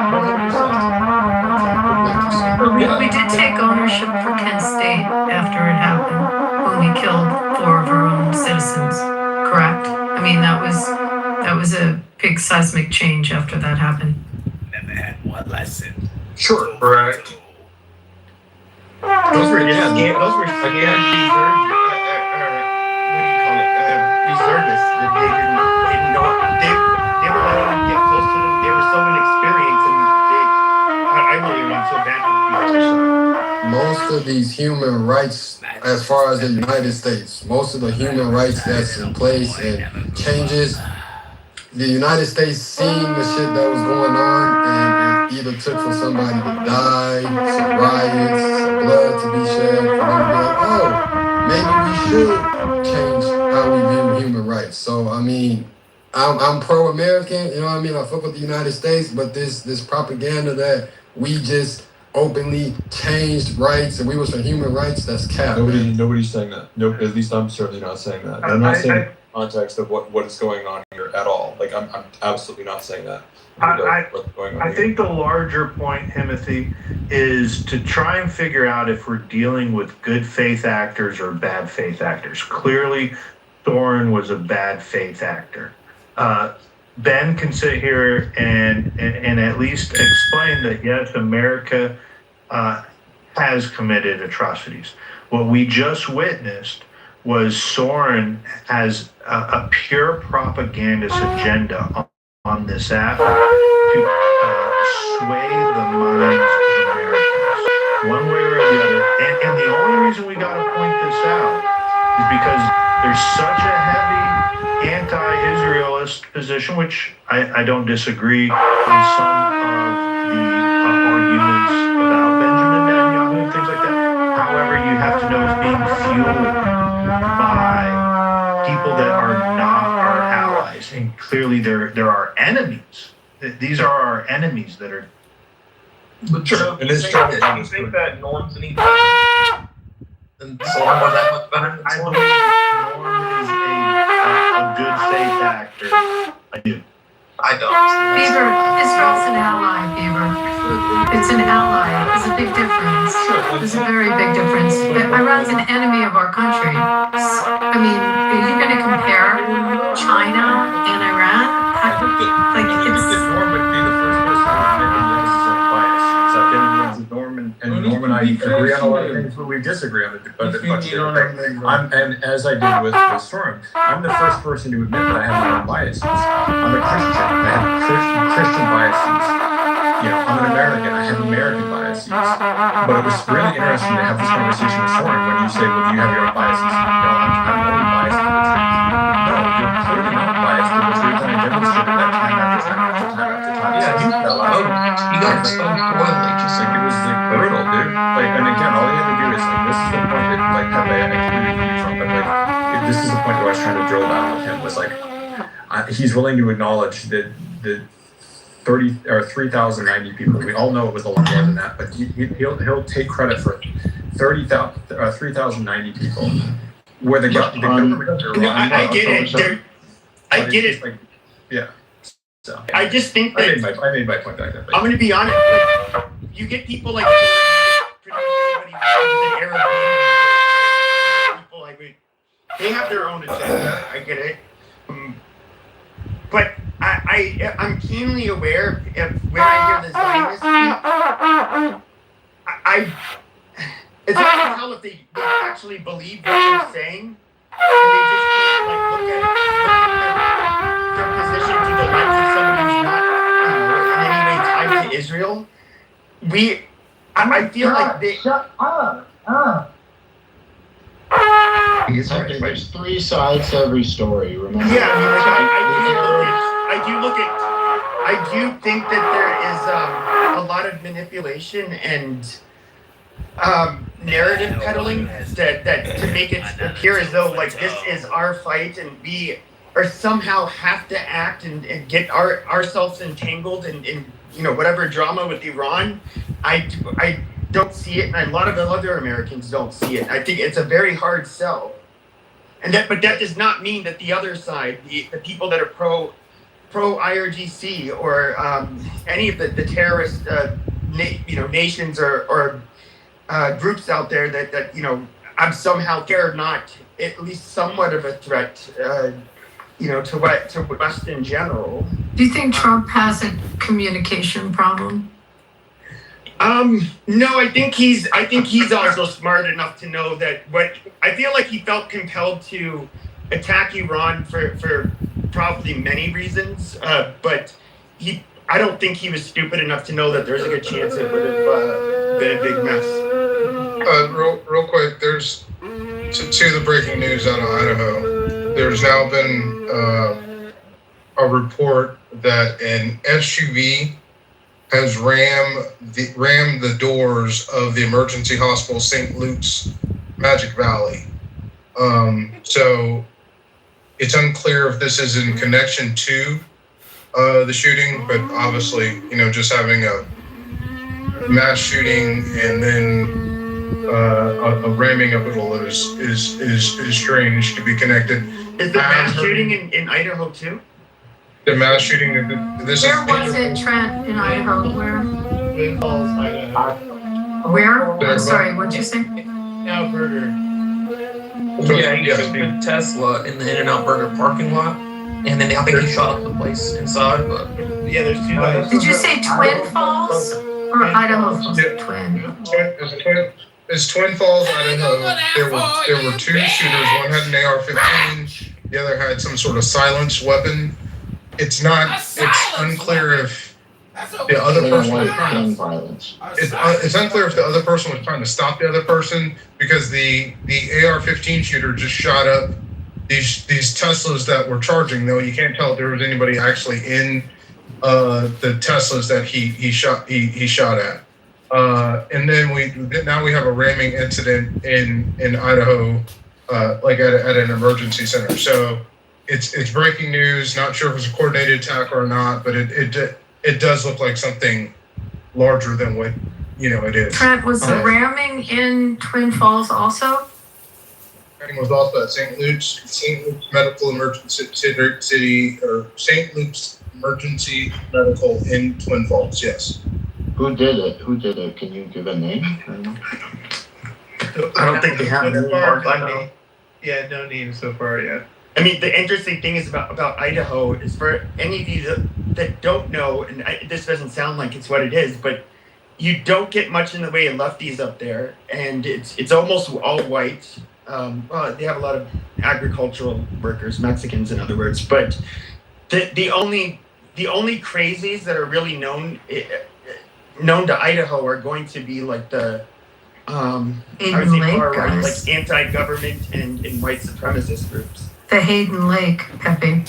100%. We did take ownership for Kent State after it happened, when we killed 4 of our own citizens, correct? I mean, that was a big seismic change after that happened. Never had one lesson. Sure. Correct. Those were reserved, what do you call it, reservists, that they didn't know, they were letting them get close to them, they were so inexperienced, and I really want so bad to be most of these human rights, as far as the United States, most of the human rights that's in place and changes, the United States seen the shit that was going on, and it either took for somebody to die, some riots, some blood to be shed, for them to be like, oh, maybe we should change how we view human rights. So, I mean, I'm pro-American, you know what I mean? I fuck with the United States, but this propaganda that we just openly changed rights and we was for human rights, that's cap. Nobody's saying that. No, at least I'm certainly not saying that. I'm not saying in the context of what is going on here at all. Like I'm absolutely not saying that. I think the larger point, Timothy, is to try and figure out if we're dealing with good faith actors or bad faith actors. Clearly, Thorin was a bad faith actor. Ben can sit here and at least explain that, yes, America has committed atrocities. What we just witnessed was Soren has a pure propagandist agenda on this app to sway the minds of Americans, one way or the other. And the only reason we got to point this out is because there's such a heavy anti-Israelist position, which I don't disagree with some of the arguments about Benjamin Netanyahu and things like that. However, you have to know it's being fueled by people that are not our allies, and clearly there are enemies. These are our enemies that are. But Joe, it is you think that Norm's any better than Soren was that much better than I Soren? believe Norm is a good faith actor. I do. I don't. Beaver, Israel's an ally, Beaver. It's an ally. There's a big difference. There's a very big difference. Iran's an enemy of our country. I mean, are you going to compare China and Iran? Like, it's... Norm would be the first person to admit that this is bias. So I've been friends with Norm and I agree on a lot of things, but we disagree on and as I did with Storm, I'm the first person to admit that I have my own biases. I'm a Christian. I have Christian biases. You know, I'm an American. I have American biases. But it was really interesting to have this conversation with Storm when you say, well, do you have your own biases? No, I'm only biased in the truth. No, you're clearly not biased in the truth, and I demonstrated that time after time after time after time. Yeah, you got exposed totally. Just like it was like brutal, dude. Like, and again, all you have to do is like, this is the point that like Pepe, I agree with you from, but like this is the point where I was trying to drill down with him was like, he's willing to acknowledge that the 30 or 3,090 people. We all know it was a lot more than that, but he'll take credit for 3,090 people. Where the government, I get it. I get it. Yeah. So I just think I that made my point back then. I'm going to be honest. Like, you get people like pretty much anybody with an Arab name, people like they have their own agenda. I get it, but I'm keenly aware of when I hear the Zionists speak. It's hard to tell if they actually believe what they're saying, and they just can't like look at their position through the lens of someone who's not in any way tied to Israel. I feel like they. Shut up. There's three sides to every story, remember? Yeah, I mean, like, I do think that there is a lot of manipulation and narrative peddling that to make it appear as though like this is our fight and we are somehow have to act and get ourselves entangled in whatever drama with Iran. I don't see it, and a lot of other Americans don't see it. I think it's a very hard sell. But that does not mean that the other side, the people that are pro IRGC or any of the terrorist nations or groups out there that I'm somehow they're not at least somewhat of a threat to West in general. Do you think Trump has a communication problem? No, I think he's also smart enough to know that I feel like he felt compelled to attack Iran for probably many reasons, but I don't think he was stupid enough to know that there's a good chance it would have been a big mess. Real quick, there's to the breaking news out of Idaho. There's now been a report that an SUV has rammed the doors of the emergency hospital, St. Luke's Magic Valley. So it's unclear if this is in connection to the shooting, but obviously, just having a mass shooting and then a ramming of it all is strange to be connected. Is the mass shooting in Idaho too? The mass shooting. Where was it, Trent, in Idaho? Where? Falls, Idaho. Where? I'm sorry, what'd you say? Now Burger. Yeah, he took the Tesla in the In-N-Out Burger parking lot, and then I think he shot up the place inside. But yeah, there's two guys. Did you say Twin Falls or Idaho Falls? Twin. It's Twin Falls, Idaho. There were two shooters. One had an AR-15. The other had some sort of silenced weapon. It's unclear if the other person was trying to violence. It's unclear if the other person was trying to stop the other person, because the AR-15 shooter just shot up these Teslas that were charging. Though you can't tell if there was anybody actually in the Teslas that he shot at. And then now we have a ramming incident in Idaho, like at an emergency center. So. It's breaking news. Not sure if it's a coordinated attack or not, but it does look like something larger than what it is. Trent, was the ramming in Twin Falls also? Ramming was also at St. Luke's Medical Emergency City, or St. Luke's Emergency Medical in Twin Falls. Yes. Who did it? Can you give a name? I don't think they have it. Yeah, no names so far yet. I mean, the interesting thing is about Idaho is, for any of you that don't know, and this doesn't sound like it's what it is, but you don't get much in the way of lefties up there, and it's almost all white. Well, they have a lot of agricultural workers, Mexicans in other words, but the only crazies that are really known to Idaho are going to be like the I would say far right, like anti-government and white supremacist groups. The Hayden Lake, Pepe.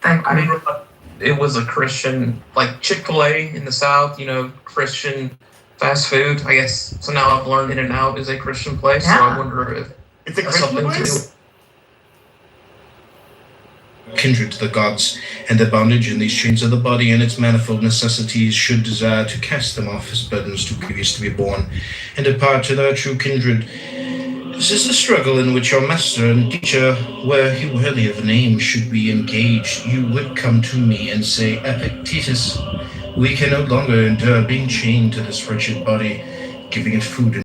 I grew up, it was a Christian, like Chick-fil-A in the South, Christian fast food, I guess. So now I've learned In-N-Out is a Christian place, yeah. So I wonder if it's a Christian place? Kindred to the gods, and their bondage in these chains of the body and its manifold necessities should desire to cast them off as burdens too grievous to be borne, and depart to their true kindred. This is a struggle in which your master and teacher, were he worthy of a name, should be engaged. You would come to me and say, Epictetus, we can no longer endure being chained to this wretched body, giving it food and